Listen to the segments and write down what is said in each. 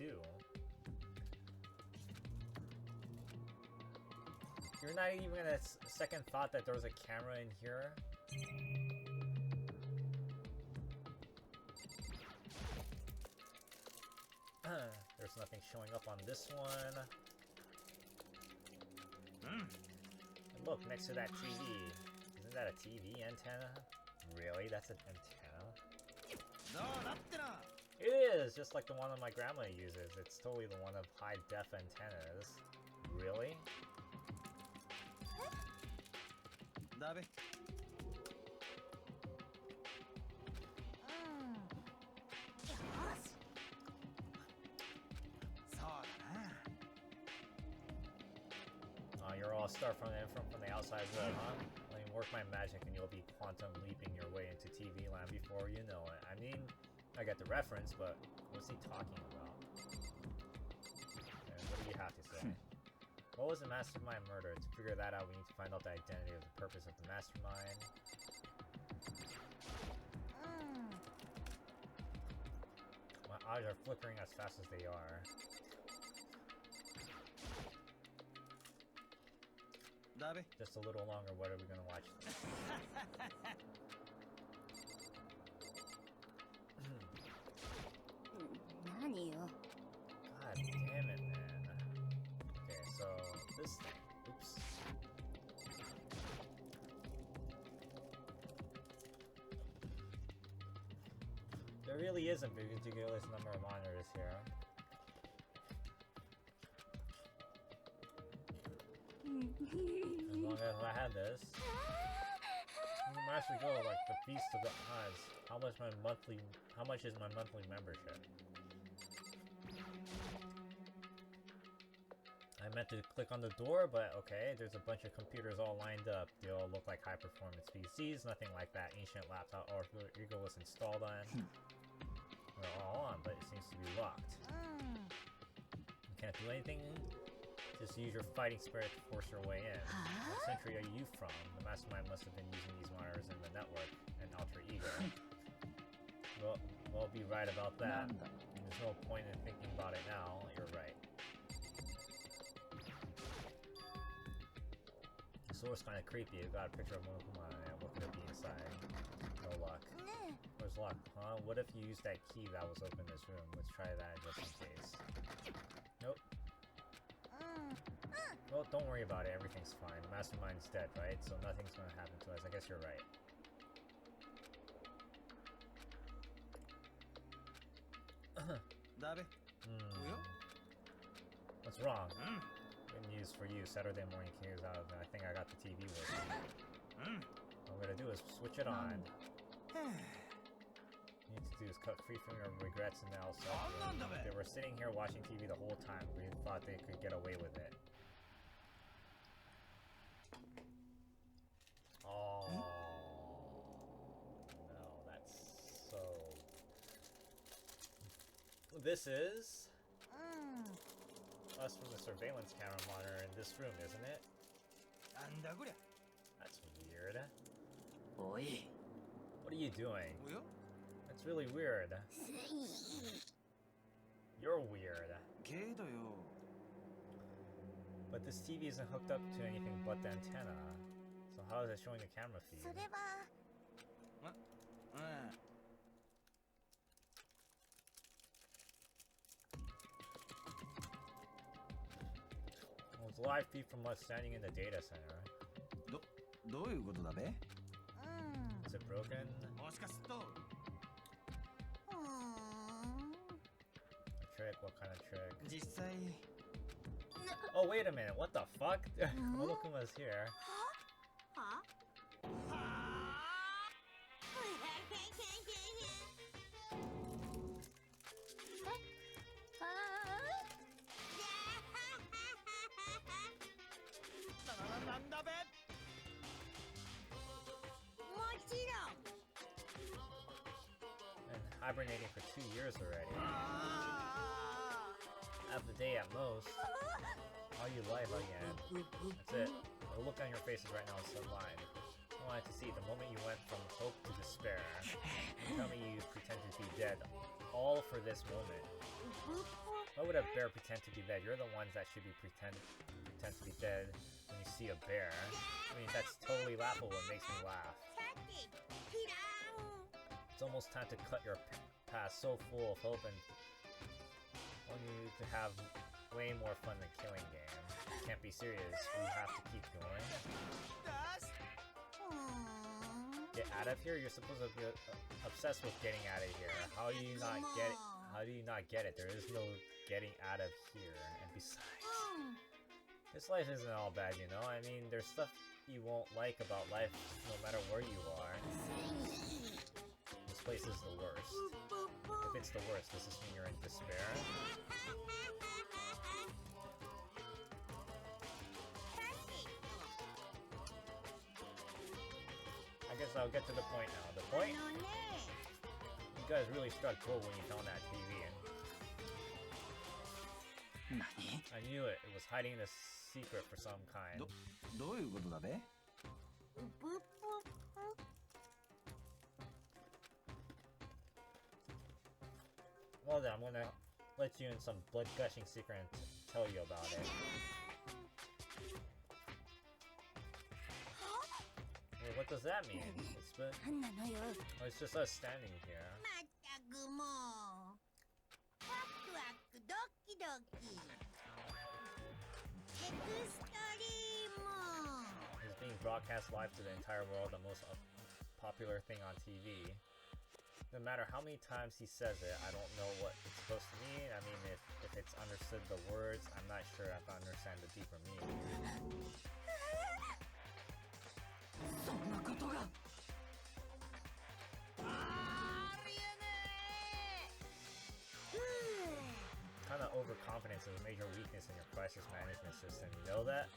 too. You're not even gonna second thought that there was a camera in here? There's nothing showing up on this one. And look, next to that TV. Isn't that a TV antenna? Really? That's an antenna? It is! Just like the one that my grandma uses. It's totally the one of high-def antennas. Really? Oh, you're all start from the outside world, huh? Let me work my magic and you'll be quantum leaping your way into TV land before you know it. I mean, I get the reference, but what's he talking about? And what do you have to say? What was the mastermind murder? To figure that out, we need to find out the identity of the purpose of the mastermind. My eyes are flickering as fast as they are. Just a little longer, what are we gonna watch? God damn it, man. Okay, so this thing. Oops. There really isn't a ridiculous number of monitors here. As long as I had this. You master go like the feast of the odds. How much is my monthly membership? I meant to click on the door, but okay, there's a bunch of computers all lined up. They all look like high-performance PCs, nothing like that ancient laptop or Ego was installed on. They're all on, but it seems to be locked. You can't do anything? Just use your fighting spirit to force your way in. What century are you from? The mastermind must have been using these monitors in the network, an alter ego. Well, be right about that. There's no point in thinking about it now. You're right. The source kind of creepy. It got a picture of Monokuma on it. What could it be inside? No luck. Where's luck? Huh? What if you used that key that was open in this room? Let's try that just in case. Nope. Well, don't worry about it. Everything's fine. The mastermind's dead, right? So nothing's gonna happen to us. I guess you're right. What's wrong? Good news for you. Saturday morning came out and I think I got the TV working. What I'm gonna do is switch it on. What you need to do is cut free from your regrets and now suffering. They were sitting here watching TV the whole time. We thought they could get away with it. Oh no, that's so... This is us from the surveillance camera monitor in this room, isn't it? That's weird. What are you doing? That's really weird. You're weird. But this TV isn't hooked up to anything but the antenna. So how is it showing the camera feed? Well, it's a live feed from us standing in the data center. Is it broken? A trick? What kind of trick? Oh, wait a minute, what the fuck? Monokuma's here. Been hibernating for 2 years already. Half the day at most. All you live again. That's it. The look on your faces right now is so mine. I wanted to see the moment you went from hope to despair. You tell me you pretend to be dead, all for this moment. Why would a bear pretend to be dead? You're the ones that should be pretend to be dead when you see a bear. I mean, that's totally laughable. It makes me laugh. It's almost time to cut your past so full of hope and want you to have way more fun than killing game. Can't be serious. We have to keep going. Get out of here? You're supposed to be obsessed with getting out of here. How do you not get it? How do you not get it? There is no getting out of here. And besides, this life isn't all bad, you know? I mean, there's stuff you won't like about life no matter where you are. This place is the worst. If it's the worst, does this mean you're in despair? I guess I'll get to the point now. The point? You guys really struck gold when you found that TV. I knew it. It was hiding a secret for some kind. Well then, I'm gonna let you in some blood-gushing secret and tell you about it. Well, what does that mean? It's just us standing here. It's being broadcast live to the entire world, the most popular thing on TV. No matter how many times he says it, I don't know what it's supposed to mean. I mean, if it's understood the words, I'm not sure if I understand the deeper meaning. Kind of overconfidence is a major weakness in your crisis management system. You know that?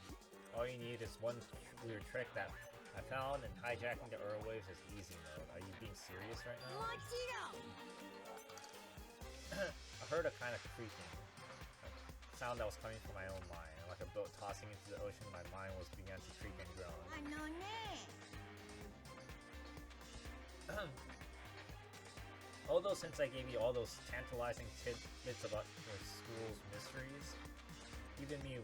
All you need is one weird trick that I found, and hijacking the airwaves is easy mode. Are you being serious right now? I heard a kind of creaking, a sound that was coming from my own mind, like a boat tossing into the ocean. My mind was began to creak and groan. Although since I gave you all those tantalizing tidbits about your school's mysteries, even me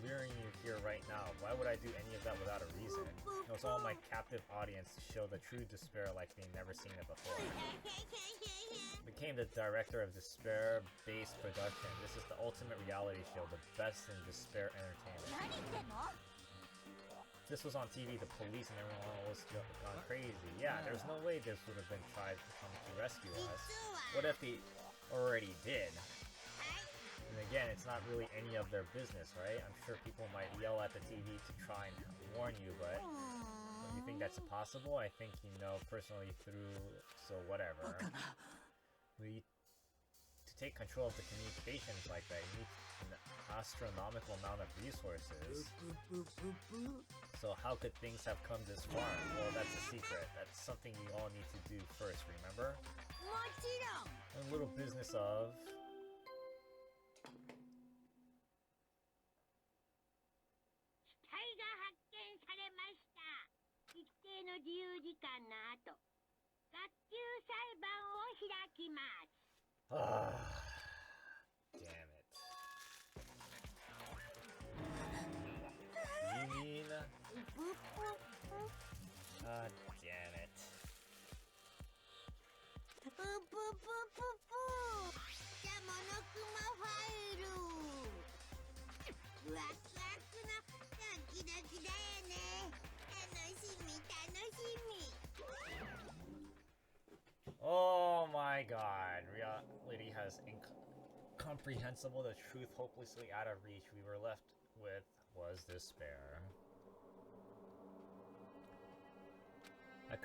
luring you here right now, why would I do any of that without a reason? It was all my captive audience to show the true despair like they've never seen it before. Became the director of Despair-based production. This is the ultimate reality show, the best in despair entertainment. This was on TV, the police and everyone was gone crazy. Yeah, there's no way this would have been tried to come to rescue us. What if they already did? And again, it's not really any of their business, right? I'm sure people might yell at the TV to try and warn you, but you think that's possible? I think you know personally through, so whatever. To take control of the communications like that, you need an astronomical amount of resources. So how could things have come this far? Well, that's a secret. That's something you all need to do first, remember? A little business of... Damn it. You mean... damn it. Oh my god, reality has incomprehensible, the truth hopelessly out of reach. We were left with was despair. I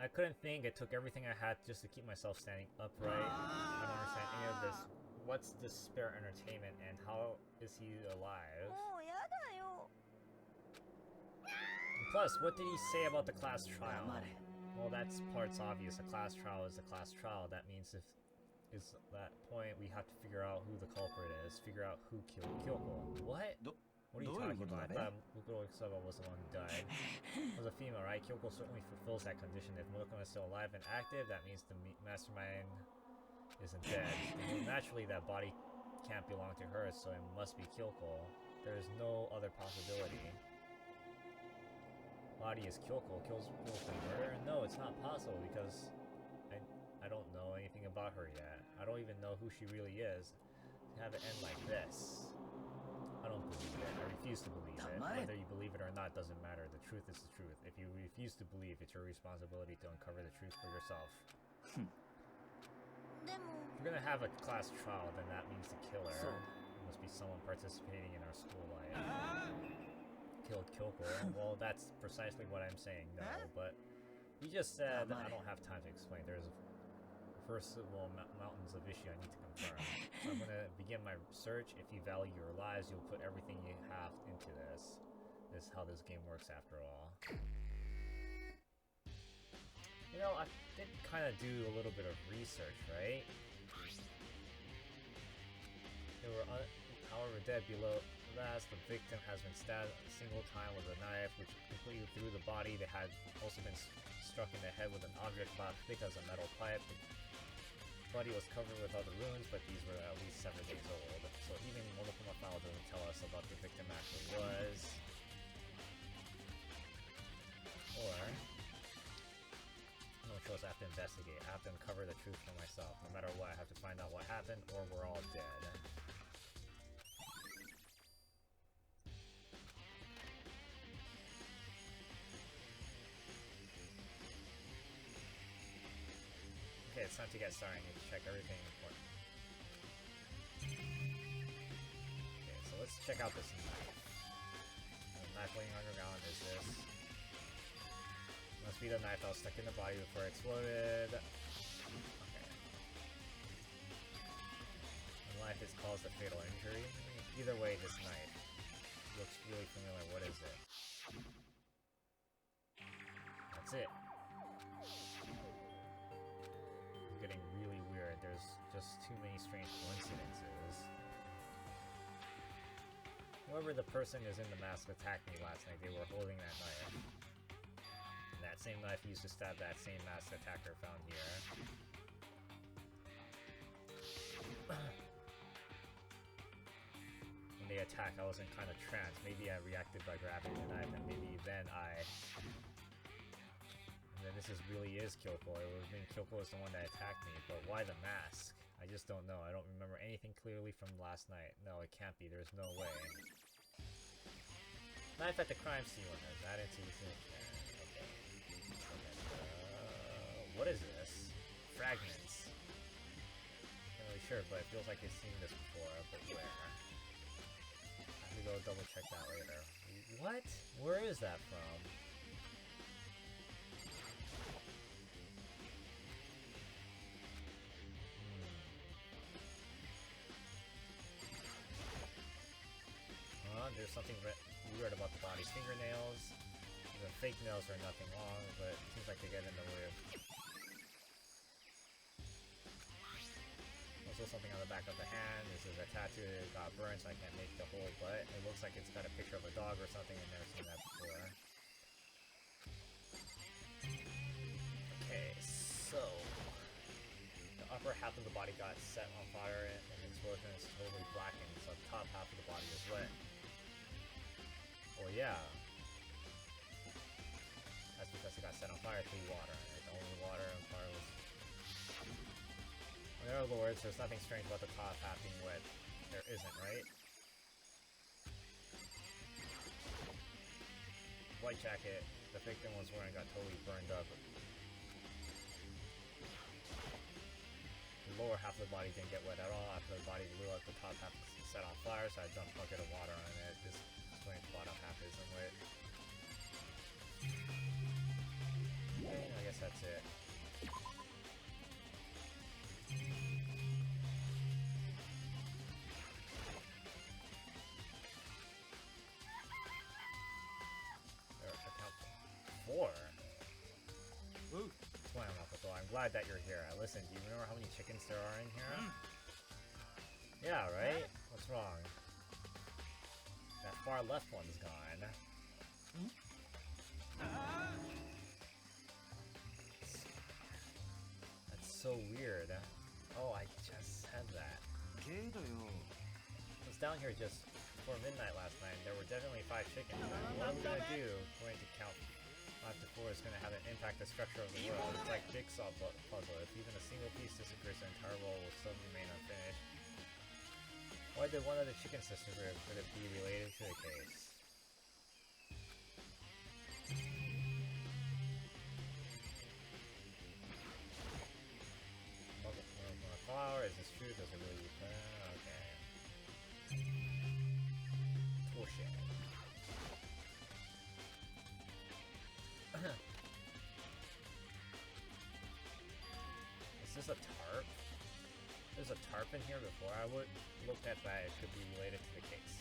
couldn't think. It took everything I had just to keep myself standing upright. I don't understand any of this. What's despair entertainment and how is he alive? And plus, what did he say about the class trial? Well, that's part's obvious. A class trial is a class trial. That means if it's that point, we have to figure out who the culprit is. Figure out who killed Kyoko. What? What are you talking about? I thought Mukuro-sama was the one who died. It was a female, right? Kyoko certainly fulfills that condition. If Murokuma is still alive and active, that means the mastermind isn't dead. Naturally, that body can't belong to her, so it must be Kyoko. There is no other possibility. Body is Kyoko. Kills for murder? No, it's not possible because I don't know anything about her yet. I don't even know who she really is. To have it end like this. I don't believe it. I refuse to believe it. Whether you believe it or not doesn't matter. The truth is the truth. If you refuse to believe, it's your responsibility to uncover the truth for yourself. If you're gonna have a class trial, then that means the killer must be someone participating in our school life. Killed Kyoko. Well, that's precisely what I'm saying, no, but you just said I don't have time to explain. There's first of all mountains of issue I need to confirm. So I'm gonna begin my search. If you value your lives, you'll put everything you have into this. This is how this game works after all. You know, I did kind of do a little bit of research, right? They were, however, dead below last. The victim has been stabbed a single time with a knife, which completely through the body. They had also been struck in the head with an object about thick as a metal pipe. The body was covered with other wounds, but these were at least 7 days old. So even Monokuma file doesn't tell us about the victim actually was. Or no choice, I have to investigate. I have to uncover the truth for myself. No matter what, I have to find out what happened, or we're all dead. Okay, it's time to get started. I need to check everything important. Okay, so let's check out this knife. The knife laying underground is this. Must be the knife that was stuck in the body before it exploded. Okay. The knife is caused a fatal injury. Either way, this knife looks really familiar. What is it? That's it. It's getting really weird. There's just too many strange coincidences. Whoever the person is in the mask attacked me last night, they were holding that knife. And that same knife used to stab that same masked attacker found here. When they attacked, I was in kind of trance. Maybe I reacted by grabbing the knife, and maybe then And then this really is Kyoko. It would have been Kyoko was the one that attacked me, but why the mask? I just don't know. I don't remember anything clearly from last night. No, it can't be. There's no way. Knife at the crime scene was added to this. Okay. What is this? Fragments. Not really sure, but it feels like I've seen this before. But where? I have to go double check that later. What? Where is that from? There's something weird about the body's fingernails. The fake nails are nothing wrong, but it seems like they get in the way. Also something on the back of the hand. This is a tattoo that got burned, so I can't make the hole, but it looks like it's got a picture of a dog or something. I've never seen that before. Okay, so the upper half of the body got set on fire and the explosion is totally blackened, so the top half of the body is wet. Well, yeah. That's because it got set on fire through water. Right? The only water and fire was... In other words, there's nothing strange about the top half being wet. There isn't, right? White jacket the victim was wearing got totally burned up. The lower half of the body didn't get wet at all. After the body blew up, the top half was set on fire, so I dumped a bucket of water on it. This explains the bottom half isn't wet. Okay, I guess that's it. Four? Ooh. I'm glad that you're here. Listen, do you remember how many chickens there are in here? Yeah, right? What's wrong? That far left one's gone. That's so weird. Oh, I just said that. I was down here just before midnight last night. There were definitely 5 chickens. What I'm gonna do, going to count 5 to 4 is gonna have an impact the structure of the world. It's like jigsaw puzzle. If even a single piece disappears, the entire world will still remain unfinished. Why did one of the chicken sisters live? Could it be related to the case? Flower, is this true? Does it really okay. Bullshit. Is this a tarp? There's a tarp in here before. I would look at that. It could be related to the case.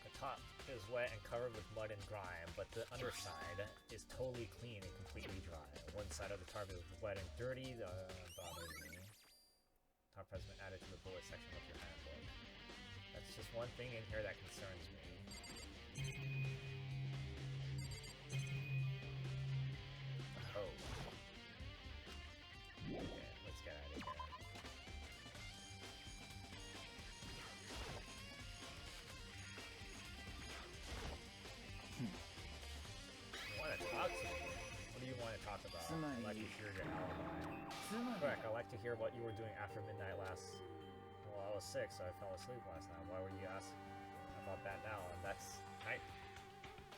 The top is wet and covered with mud and grime, but the underside is totally clean and completely dry. One side of the tarp is wet and dirty. Bothers me. Tarp has been added to the bullet section of your handbook. That's just one thing in here that concerns me. Oh. Okay, let's get out of here. You want to talk to me? What do you want to talk about? I'd like to hear your alibi. Correct, I like to hear what you were doing after midnight last... Well, I was sick, so I fell asleep last night. Why were you asking about that now? And that's night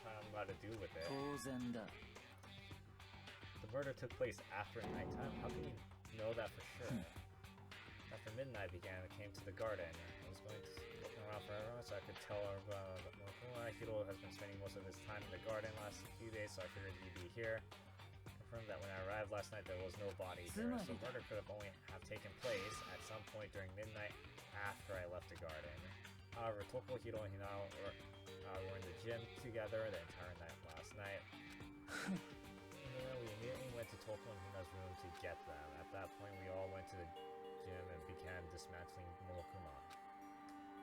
time got to do with it. The murder took place after nighttime? How can you know that for sure? After midnight began, I came to the garden. I was going to look around for everyone, so I could tell her Hiro has been spending most of his time in the garden last few days, so I figured he'd be here. Confirmed that when I arrived last night, there was no body here, so murder could have only have taken place at some point during midnight after I left the garden. However, Toko, Hiro, and Hinao were in the gym together the entire night last night. We immediately went to Toko and Hina's room to get them. At that point, we all went to the gym and began dismantling Monokuma.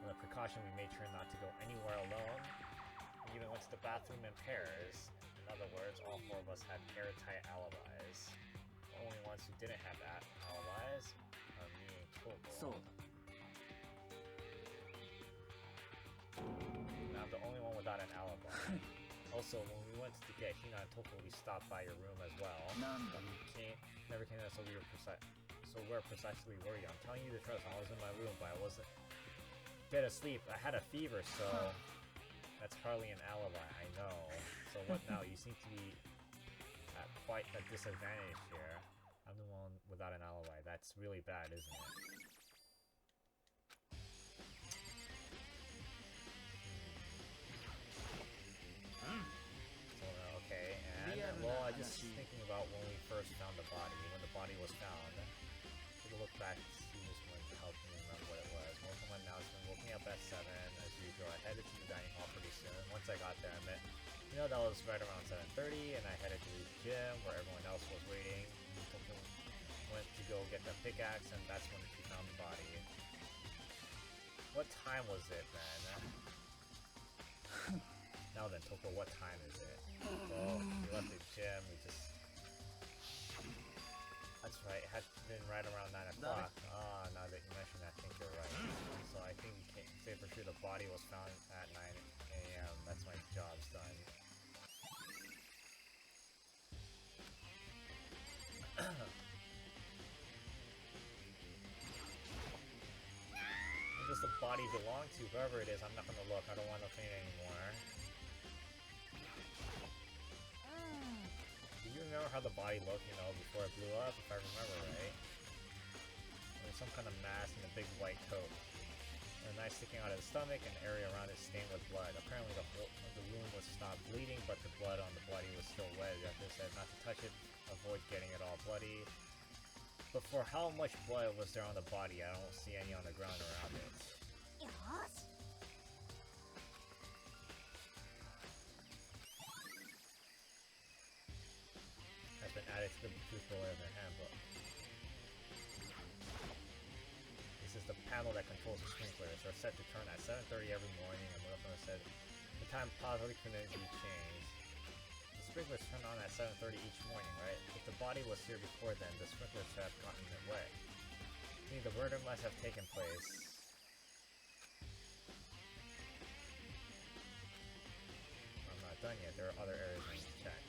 As a precaution, we made sure not to go anywhere alone. We even went to the bathroom in pairs. In other words, all 4 of us had airtight alibis. The only ones who didn't have alibis are me and Toko. And I'm the only one without an alibi. Also, when we went to get Hina and Toko, we stopped by your room as well. But we never came in, so where precisely were you? I'm telling you the truth, I was in my room, but I wasn't dead asleep. I had a fever, so that's hardly an alibi, I know. So what now? You seem to be at quite a disadvantage here. I'm the one without an alibi. That's really bad, isn't it? So, okay, and well, I just thinking about when we first found the body. When the body was found, take a look back to see this one to help me remember what it was. Welcome announcement. Woke me up at 7 as usual. I headed to the dining hall pretty soon. Once I got there, I met. You know, that was right around 7:30, and I headed to the gym where everyone else was waiting. Went to go get the pickaxe, and that's when she found the body. What time was it, man? Now then, Toko, what time is it? Well, we left the gym, we just... That's right, it had been right around 9 o'clock. Ah, now that you mention that, I think you're right. So I think we can say for sure the body was found at 9 a.m. That's my job's done. Who does the body belong to? Whoever it is, I'm not gonna look. I don't want to think anymore. Do you remember how the body looked, you know, before it blew up? If I remember right. There was some kind of mask and a big white coat. And a knife sticking out of the stomach, and the area around it stained with blood. Apparently the whole of the wound was stopped bleeding, but the blood on the body was still wet. The doctor said not to touch it, avoid getting it all bloody. But for how much blood was there on the body, I don't see any on the ground around it. Has been added to the truth bullet of the handbook. This is the panel that controls the sprinklers. They're set to turn at 7:30 every morning, and Motherfucker said the time possibly couldn't be changed. The sprinklers turn on at 7:30 each morning, right? If the body was here before then, the sprinklers should have gotten in the way. I mean, the murder must have taken place. I'm not done yet. There are other areas I need to check.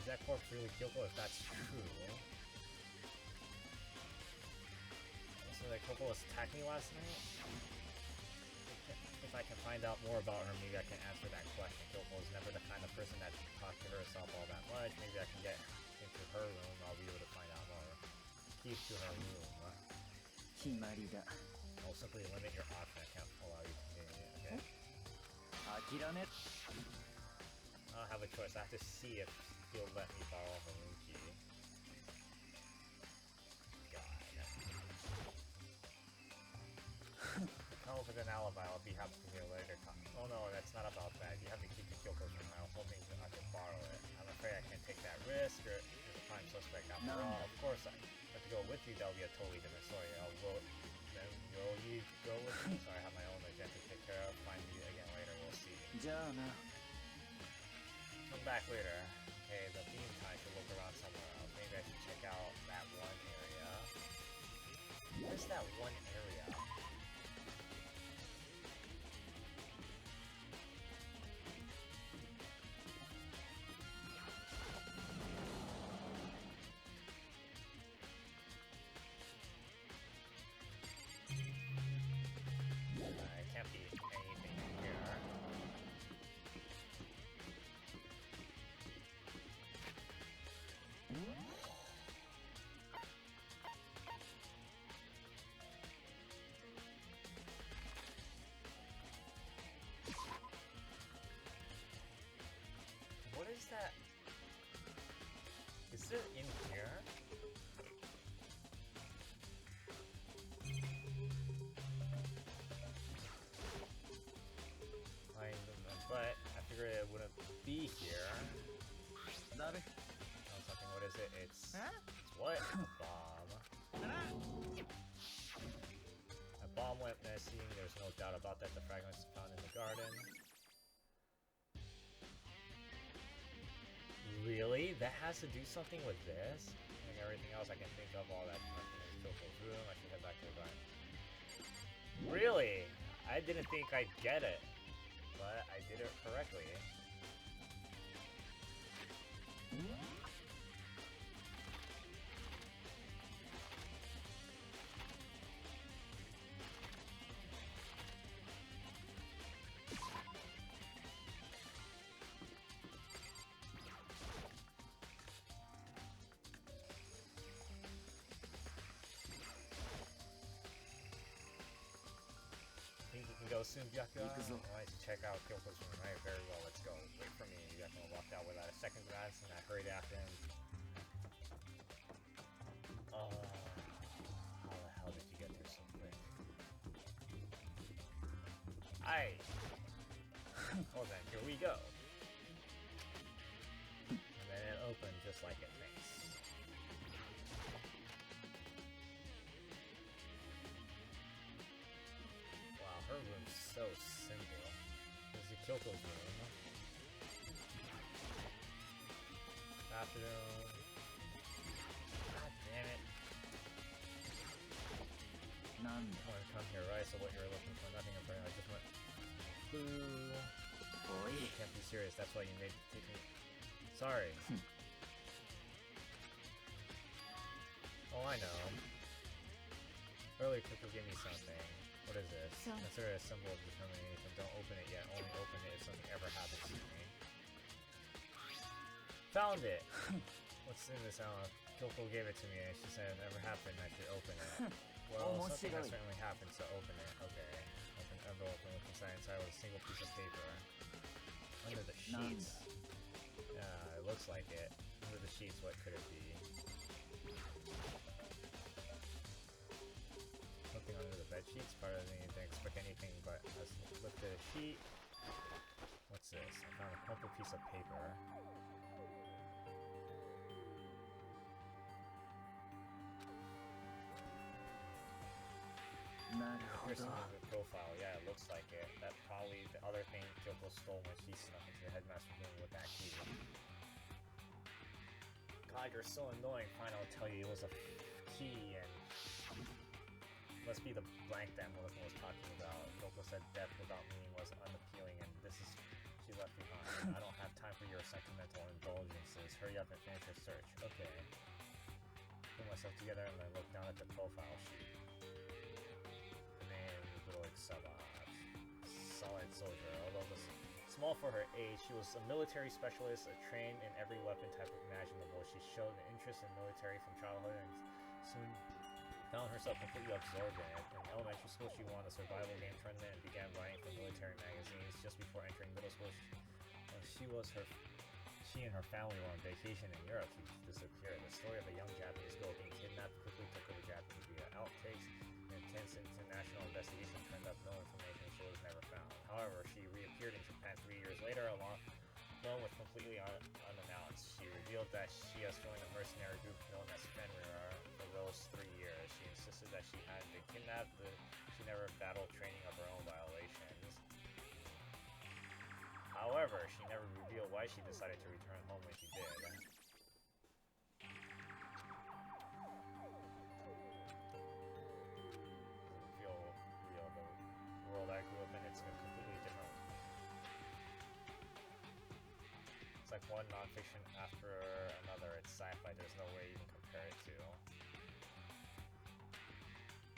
Is that corpse really Kyoko if that's true? So that Kyoko was attacking me last night? If I can find out more about her, maybe I can answer that question. Kyoko is never the kind of person that talks to herself all that much. Maybe I can get into her room, I'll be able to find out more. Keys to her room. I'll simply limit your option. I can't allow you to continue. Okay. I don't have a choice. I have to see if he'll let me borrow her room key. God. Come up with an alibi. I'll be happy to hear later. Oh no, that's not about that. You have to keep the Kyoko's room. I was hoping I could borrow it. I'm afraid I can't take that risk. You're a prime suspect after all. Of course, I have to go with you. That'll be a totally different story. Will you go with me? So I have my own agenda to take care of. Find you again later. We'll see. Come back later. Okay, the meantime, I should look around somewhere else. Maybe I should check out that one area. Where's that one area? It can't be anything here. What is that? Is it in here? But I figured it wouldn't be here. Oh, something. What is it? It's what? A bomb. A bomb went missing. There's no doubt about that. The fragments found in the garden. Really? That has to do something with this? And everything else I can think of, all that nothing is Kyoko's room. I should head back to the garden. Really? I didn't think I'd get it. But I did it correctly. Go soon, Byakuya. I wanted to check out Kyoko's room, right? Very well, let's go. Wait for me. Byakuya walked out without a second glance, and I hurried after him. How the hell did you get there so quick? Well then, here we go. And then it opened just like it thinks. Her room's so simple. This is Kyoko's room. Bathroom. God damn it. None. I want to come here, right? So what you're looking for, nothing in front of you. I just went. Boo. Boy. You can't be serious. That's why you made me take me. Sorry. Oh, I know. Earlier, Kyoko gave me something. What is this? Consider it a symbol of determination. Don't open it yet. Only open it if something ever happens to me. Found it! What's in this? Kyoko gave it to me and she said if it ever happened I should open it. Well, something has certainly happened, so open it. Okay. Open the envelope and look inside. Inside was a single piece of paper. Under the sheets. Yeah, it looks like it. Under the sheets, what could it be? Something under the bed sheets. Part of me didn't expect anything, but let's lift the sheet. What's this? I found a crumpled piece of paper. Here's the profile. Yeah, it looks like it. That probably the other thing Kyoko stole when she snuck into the headmaster's room with that key. God, you're so annoying. Fine, I'll tell you. It was a key, and must be the blank that Melissa was talking about. Kyoko said death without meaning was unappealing, and this is she left behind. I don't have time for your sentimental indulgences. Hurry up and finish your search. Okay. Put myself together and I look down at the profile sheet. The name Ludwig Sabat. Solid soldier. Although small for her age, she was a military specialist, trained in every weapon type imaginable. She showed an interest in military from childhood and soon found herself completely absorbed in it. In elementary school, she won a survival game tournament and began writing for military magazines. Just before entering middle school, she and her family were on vacation in Europe. She disappeared. The story of a young Japanese girl being kidnapped quickly took over Japanese media. Outtakes. An intense international investigation turned up no information. She was never found. However, she reappeared in Japan 3 years later, along with completely unannounced. She revealed that she has joined a mercenary group known as Fenrir for those 3 years. She insisted that she had been kidnapped, but she never battled training of her own violations. However, she never revealed why she decided to return home when she did. Doesn't feel real. The world I grew up in, it's a completely different. It's like one nonfiction after another. It's sci-fi. There's no way you can compare it to.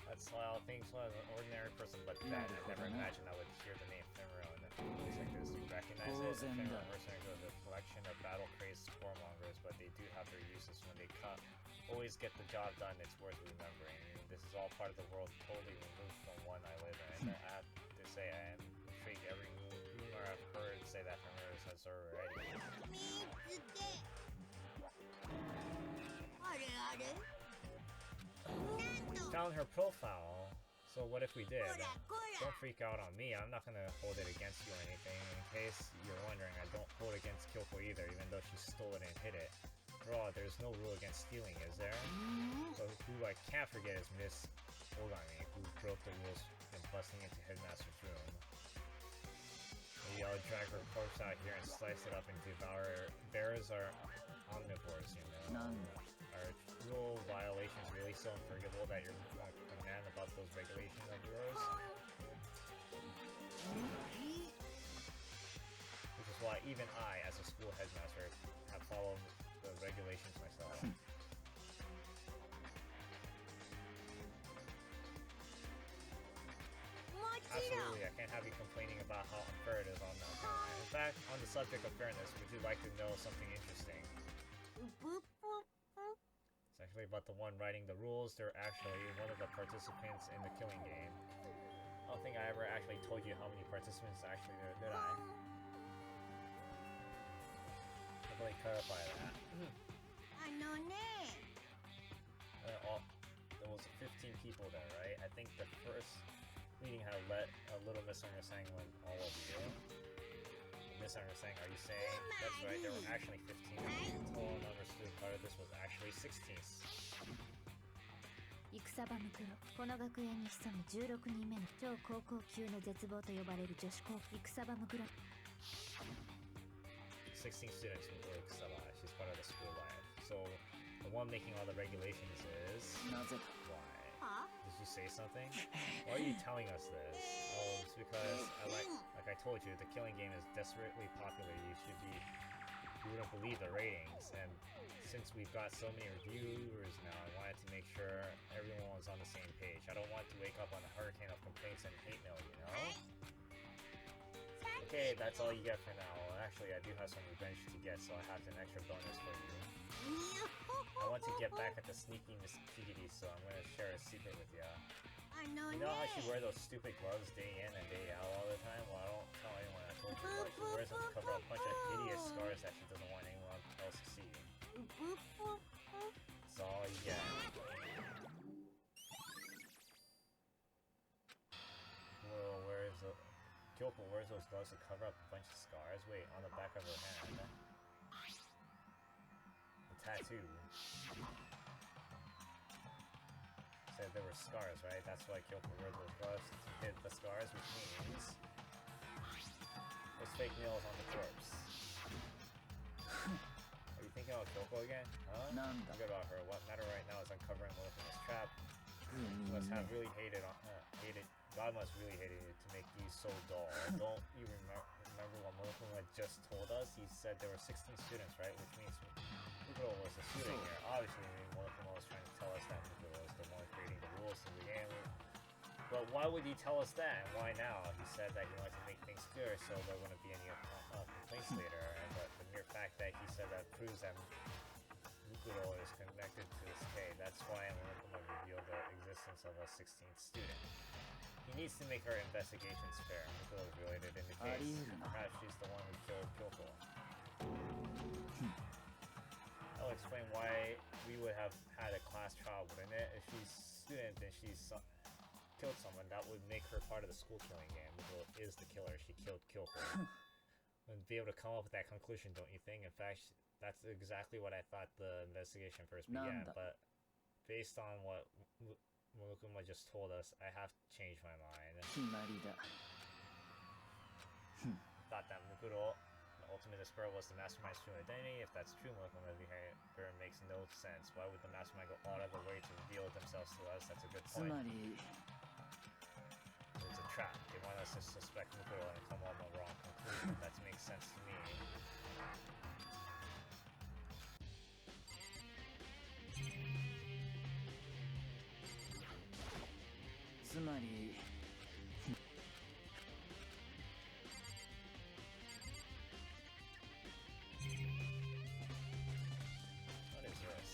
That's how things was. An ordinary person, but that I never imagined I would hear the name Fenrir in a place like this. You recognize it? Fenrir mercenaries are a collection of battle-crazed warmongers, but they do have their uses when they always get the job done. It's worth remembering. This is all part of the world totally removed from one I live in. I have to say, I am intrigued. Every rumor I've heard say that Fenrir has already. Found her profile. So what if we did? Don't freak out on me. I'm not gonna hold it against you or anything. In case you're wondering, I don't hold against Kyoko either, even though she stole it and hid it. After all, there's no rule against stealing, is there? So who I can't forget is Miss Ogami, who broke the rules in busting into Headmaster's room. Maybe I'll drag her corpse out here and slice it up and devour her. Bears are omnivores, you know. Are rule violations really so unforgivable that you're a man about those regulations of yours? Which is why even I, as a school headmaster, have followed the regulations myself. Absolutely, I can't have you complaining about how unfair it is on that. In fact, on the subject of fairness, would you like to know something interesting? It's actually about the one writing the rules. They're actually one of the participants in the killing game. I don't think I ever actually told you how many participants actually there, did I? I'll really clarify that. There was 15 people there, right? I think the first meeting had let a little misunderstanding with all of you. Misunderstanding, are you saying? That's right, there were actually 15 of you. Total understood part of this was actually 16. 戦場向こうこの学園に潜む16人目の超高校級の絶望と呼ばれる女子高戦場向こう 16 students with Lily Kusaba. She's part of the school life. So, the one making all the regulations is... Why? Did you say something? Why are you telling us this? Oh, it's because, like I told you, the killing game is desperately popular. You wouldn't believe the ratings. And since we've got so many reviewers now, I wanted to make sure everyone was on the same page. I don't want to wake up on a hurricane of complaints and hate mail, you know? Okay, that's all you get for now. Actually, I do have some revenge to get, so I have an extra bonus for you. I want to get back at the sneaky Miss Piggy, so I'm going to share a secret with ya. You know how she wears those stupid gloves day in and day out all the time? Well, I don't tell anyone I told you, but she wears them to cover up a bunch of hideous scars that she doesn't want anyone else to see. That's all you get. Whoa, where is the... Kyoko wears those gloves to cover up a bunch of scars. Wait, on the back of her hand. The tattoo. Said there were scars, right? That's why Kyoko wears those gloves to hide the scars, which means there's fake nails on the corpse. Are you thinking about Kyoko again? Huh? Forget about her. What matter right now is uncovering Morokuma's trap. Must have really hated God must really hate it to make you so dull. Don't you remember what Morokuma just told us? He said there were 16 students, right? Which means Mukuro was a student here. Obviously, Morokuma was trying to tell us that Mukuro was the one creating the rules in the game. But why would he tell us that? And why now? He said that he wanted to make things clear so there wouldn't be any complaints later. But the mere fact that he said that proves that Mukuro is connected to this case. That's why Morokuma revealed the existence of a 16th student. He needs to make our investigations fair. Mukuro is related in the case. Perhaps she's the one who killed Kyoko. That'll explain why we would have had a class trial, wouldn't it? If she's a student and she's killed someone, that would make her part of the school killing game. Mukuro is the killer. She killed Kyoko. And be able to come up with that conclusion, don't you think? In fact, that's exactly what I thought the investigation first began. But based on what Morokuma just told us, I have to change my mind. Thought that Mukuro, the ultimate expert, was the mastermind's true identity. If that's true, Mokuma's behavior makes no sense. Why would the mastermind go all out of the way to reveal themselves to us? That's a good point. It's a trap. They want us to suspect Mukuro and come on the wrong conclusion. That makes sense to me. What is this?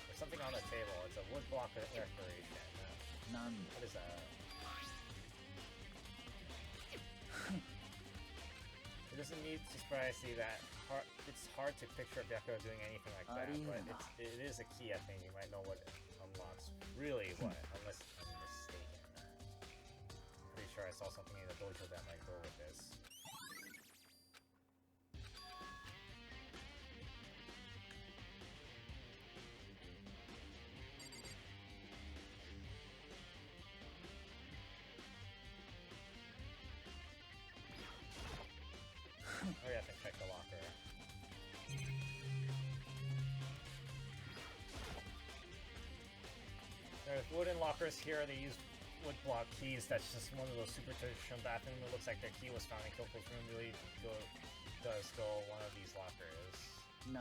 There's something on the table. It's a wood block decoration. What is that? It doesn't need to surprise you that it's hard to picture Byakuya doing anything like that, but it is a key. I think you might know what it unlocks. Really, what? Unless I'm mistaken. I'm pretty sure I saw something in the dojo that might go with this. Oh yeah, I can check the locker. There's wooden lockers here. They use wood block keys. That's just one of those super traditional bathrooms. It looks like their key was found in Kyoko's room. Really does go one of these lockers. You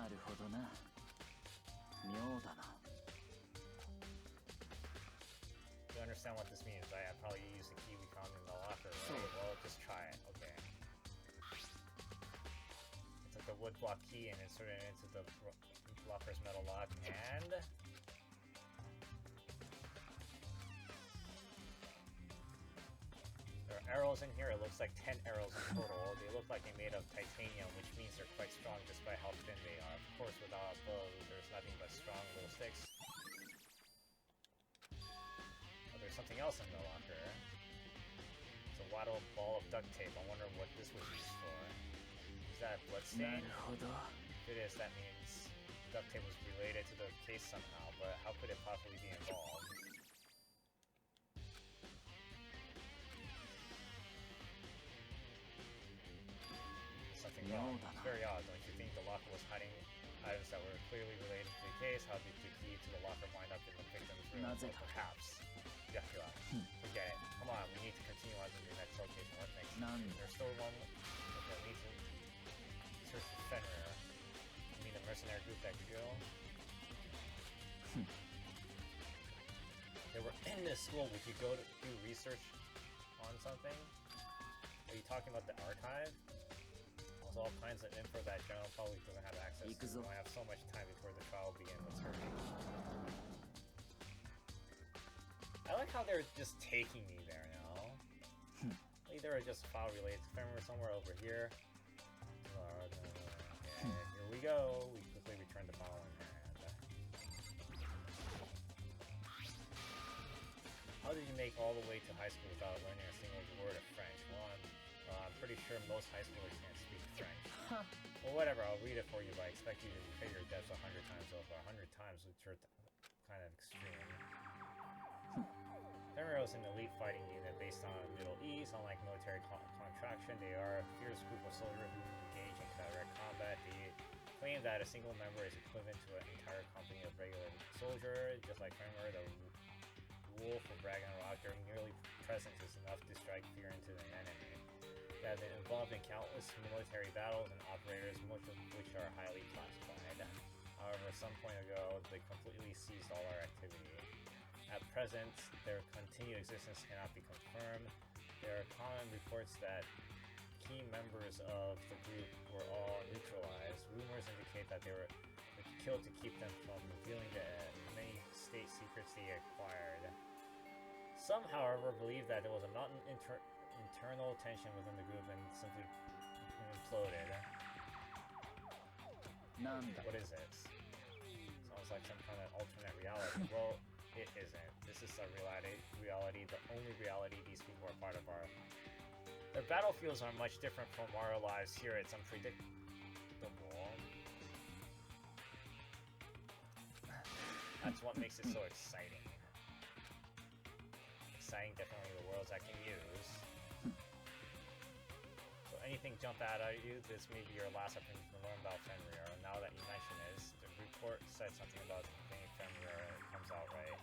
understand what this means, right? I probably use the key we found in the locker, right? Well, just try it. Okay. Took the wood block key and inserted it into the locker's metal lock, and there are arrows in here. It looks like 10 arrows in total. They look like they're made of titanium, which means they're quite strong despite how thin they are. Of course, without a bow, there's nothing but strong little sticks. Oh, there's something else in the locker. It's a waddle ball of duct tape. I wonder what this was used for. Is that a bloodstain? If it is, that means duct tape was related to the case somehow, but how could it possibly be involved? Something wrong. Very odd, don't you think? The locker was hiding items that were clearly related to the case. How did the key to the locker wind up in the victim's room? Or perhaps Byakuya. Forget it. Come on, we need to continue on to the next location. What next? There's still one. Okay, we need to search for Fenrir. You mean the mercenary group that could go? They were in this school. We could go to do research on something. Are you talking about the archive? There's all kinds of info that general public doesn't have access to. We only have so much time before the trial begins. Let's hurry. I like how they're just taking me there now. Like there are just file related to Fenrir somewhere over here. Okay, here we go. We quickly return the file in hand. How How did you make all the way to high school without learning a single word of French? Well, I'm pretty sure most high schoolers can't speak French. Well, whatever, I'll read it for you, but I expect you to pay your debts 100 times over. 100 times, which are kind of extreme. Fenrir is an elite fighting unit based on the Middle East. Unlike military contraction, they are a fierce group of soldiers who engage in direct combat. They claim that a single member is equivalent to an entire company of regular soldiers. Just like Fenrir, the wolf of Ragnarok, their merely presence is enough to strike fear into the enemy. They have been involved in countless military battles and operators, most of which are highly classified. However, some point ago, they completely ceased all our activity. At present, their continued existence cannot be confirmed. There are common reports that key members of the group were all neutralized. Rumors indicate that they were killed to keep them from revealing the many state secrets they acquired. Some, however, believe that there was a mountain internal tension within the group and simply imploded. What is this? Sounds like some kind of alternate reality. Well, it isn't. This is a reality, the only reality these people are part of our... Their battlefields are much different from our lives here. It's unpredictable. That's what makes it so exciting. Exciting, definitely the worlds I can use. So anything jump out at you, this may be your last opportunity to learn about Fenrir. Now that you mention this, the report said something about thinking Fenrir and it comes out right.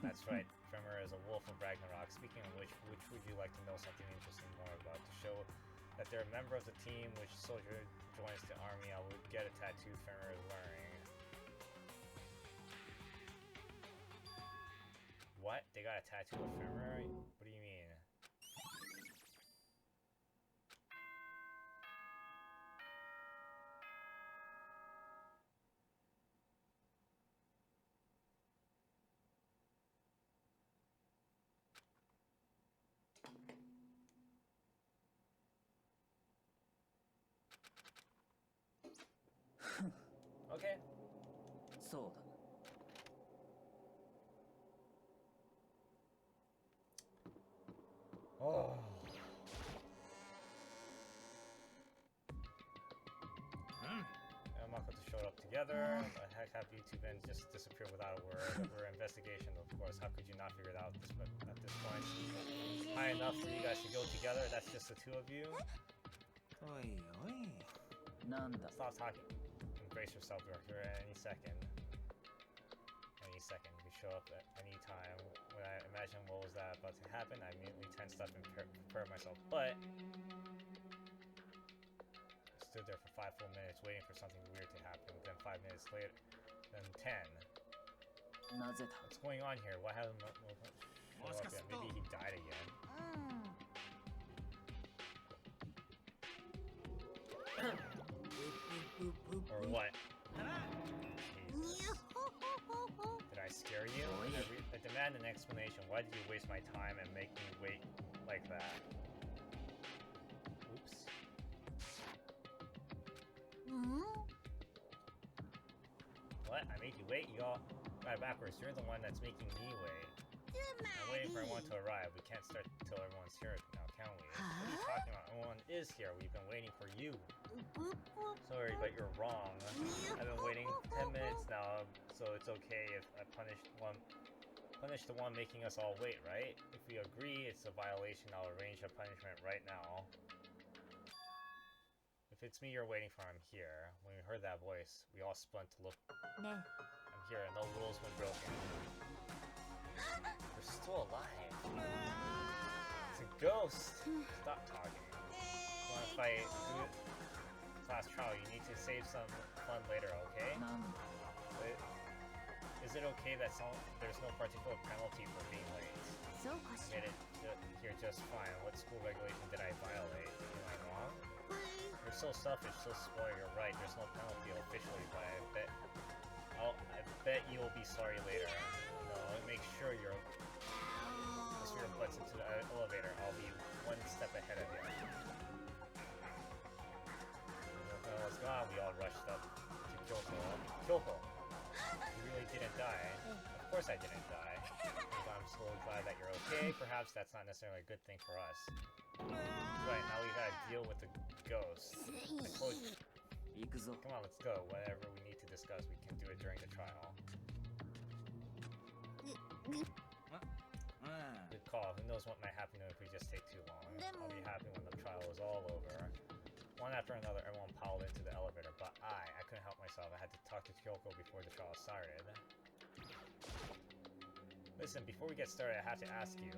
That's right, Fenrir is a wolf of Ragnarok. Speaking of which would you like to know something interesting more about? To show that they're a member of the team which soldier joins the army, I would get a tattoo Fenrir is wearing. What? They got a tattoo of Fenrir? What do you mean? Okay. So. Oh. And Makoto showed up together. The heck have you two been just disappear without a word? We're investigation, of course. How could you not figure it out at this point? High enough for you guys to go together? That's just the two of you? Oi, oi. Nanda. Stop talking. Brace yourself, Director, at any second. Any second. You can show up at any time. When I imagined what was that about to happen, I immediately tensed up and prepared myself. But I stood there for 5 full minutes waiting for something weird to happen. Then 5 minutes later, then 10. What's going on here? What happened? Maybe he died again. Or what? Jesus. Did I scare you? I demand an explanation. Why did you waste my time and make me wait like that? Oops. What? I made you wait? You all got backwards. You're the one that's making me wait. I'm waiting for everyone to arrive. We can't start till everyone's here now, can we? What are you talking about? Everyone is here. We've been waiting for you. Sorry, but you're wrong. I've been waiting 10 minutes now, so it's okay if I punish the one making us all wait, right? If we agree it's a violation, I'll arrange a punishment right now. If it's me you're waiting for, I'm here. When we heard that voice, we all spun to look. I'm here, and no rules been broken. We're still alive. It's a ghost! Stop talking. Wanna fight? Class trial, you need to save some fun later, okay? But is it okay that there's no particular penalty for being late? I made it here just fine. What school regulation did I violate? Am I wrong? You're so selfish, so spoiled. You're right. There's no penalty officially, but I bet you'll be sorry later. No, make sure your butts into the elevator. I'll be one step ahead of you. Was gone, we all rushed up to Kyoto. Kyoto! You really didn't die. Of course I didn't die. But I'm so glad that you're okay. Perhaps that's not necessarily a good thing for us. Right, now we gotta deal with the ghost. I told you. Come on, let's go. Whatever we need to discuss, we can do it during the trial. Good call. Who knows what might happen if we just take too long. I'll be happy when the trial is all over. One after another, everyone piled into the elevator, but I couldn't help myself. I had to talk to Kyoko before the trial started. Listen, before we get started, I have to ask you,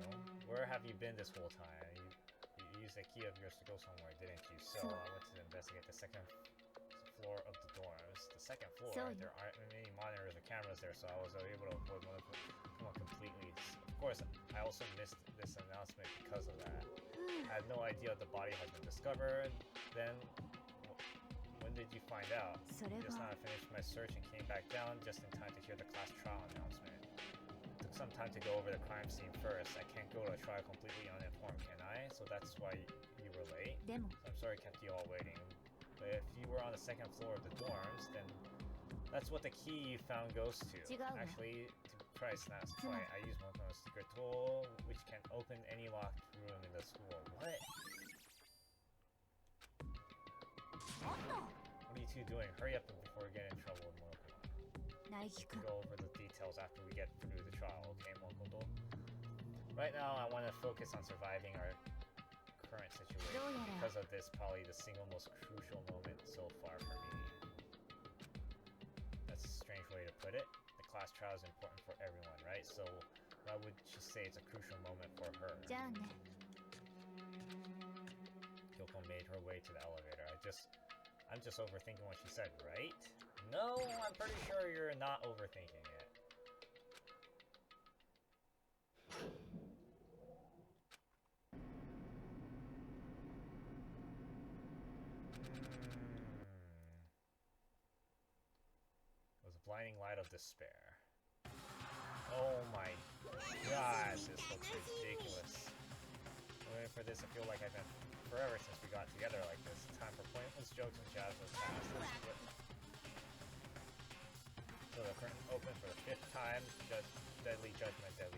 where have you been this whole time? You used a key of yours to go somewhere, didn't you? So I went to investigate the second floor of the dorms. The second floor, there aren't many monitors or cameras there, so I was able to avoid one completely. Of course, I also missed this announcement because of that. I had no idea the body has been discovered. Then, when did you find out? Just now I finished my search and came back down just in time to hear the class trial announcement. It took some time to go over the crime scene first. I can't go to a trial completely uninformed, can I? So that's why you were late? So I'm sorry I kept you all waiting. But if you were on the second floor of the dorms, then that's what the key you found goes to. Actually, to try Snap's point, I used Mokono's secret tool, which can open any locked room in the school. What? What are you two doing? Hurry up before we get in trouble with Mokono. We can go over the details after we get through the trial, okay, Mokono? Right now, I want to focus on surviving our current situation. Because of this, probably the single most crucial moment so far for me. That's a strange way to put it. The class trial is important for everyone, right? So why would she say it's a crucial moment for her? Kyoko made her way to the elevator. I'm just overthinking what she said, right? No, I'm pretty sure you're not overthinking it. It was a blinding light of despair. Oh my gosh, this looks ridiculous. Waiting for this, I feel like I've been forever since we got together like this. Time for pointless jokes and jabs was past. So the curtain opened for the 5th time. Deadly judgment, deadly